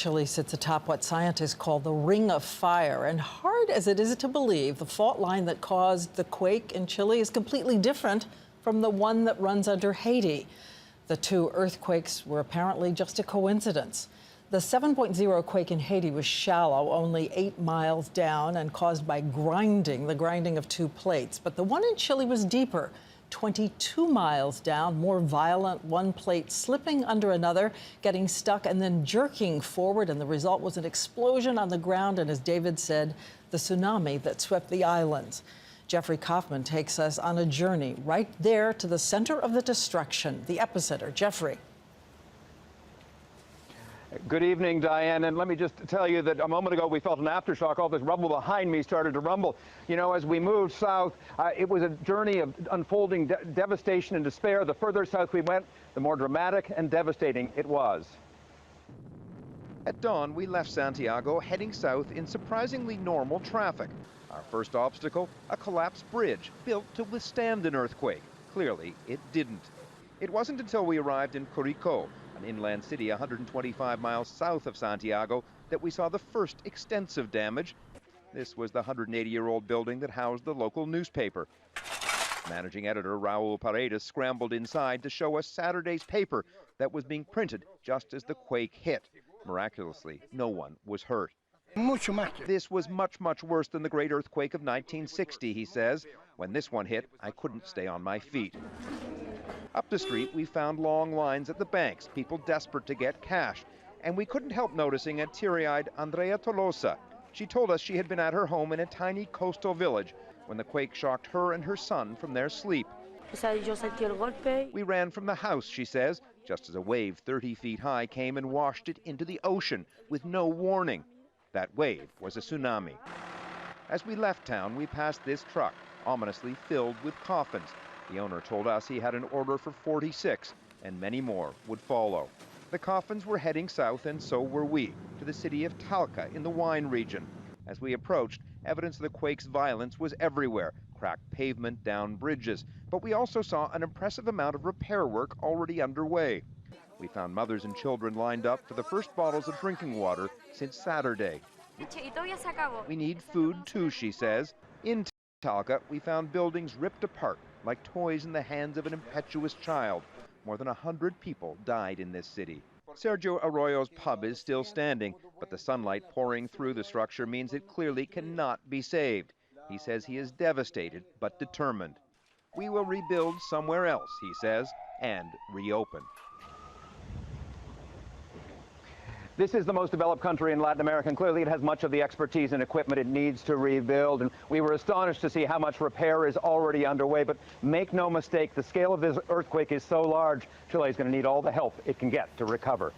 Chile sits atop what scientists call the Ring of Fire. And hard as it is to believe, the fault line that caused the quake in Chile is completely different from the one that runs under Haiti. The two earthquakes were apparently just a coincidence. The 7.0 quake in Haiti was shallow, only 8 miles down, and caused by the grinding of two plates. But the one in Chile was deeper, 22 miles down, more violent, one plate slipping under another, getting stuck and then jerking forward. And the result was an explosion on the ground and, as David said, the tsunami that swept the islands. Jeffrey Kaufman takes us on a journey right there to the center of the destruction, the epicenter. Jeffrey. Good evening, Diane. And let me just tell you that a moment ago we felt an aftershock. All this rubble behind me started to rumble. You know, as we moved south, it was a journey of unfolding devastation and despair. The further south we went, the more dramatic and devastating it was. At dawn, we left Santiago heading south in surprisingly normal traffic. Our first obstacle, a collapsed bridge built to withstand an earthquake. Clearly, it didn't. It wasn't until we arrived in Curicó, an inland city 125 miles south of Santiago, that we saw the first extensive damage. This was the 180-year-old building that housed the local newspaper. Managing editor Raul Paredes scrambled inside to show us Saturday's paper that was being printed just as the quake hit. Miraculously, no one was hurt. This was much, much worse than the great earthquake of 1960, he says. When this one hit, I couldn't stay on my feet. Up the street, we found long lines at the banks, people desperate to get cash. And we couldn't help noticing a teary-eyed Andrea Tolosa. She told us she had been at her home in a tiny coastal village when the quake shocked her and her son from their sleep. We ran from the house, she says, just as a wave 30 feet high came and washed it into the ocean with no warning. That wave was a tsunami. As we left town, we passed this truck, ominously filled with coffins. The owner told us he had an order for 46, and many more would follow. The coffins were heading south, and so were we, to the city of Talca in the wine region. As we approached, evidence of the quake's violence was everywhere, cracked pavement, down bridges. But we also saw an impressive amount of repair work already underway. We found mothers and children lined up for the first bottles of drinking water since Saturday. We need food too, she says. In Talca, we found buildings ripped apart, like toys in the hands of an impetuous child. More than 100 people died in this city. Sergio Arroyo's pub is still standing, but the sunlight pouring through the structure means it clearly cannot be saved. He says he is devastated, but determined. We will rebuild somewhere else, he says, and reopen. This is the most developed country in Latin America, and clearly it has much of the expertise and equipment it needs to rebuild. And we were astonished to see how much repair is already underway. But make no mistake, the scale of this earthquake is so large, Chile is going to need all the help it can get to recover.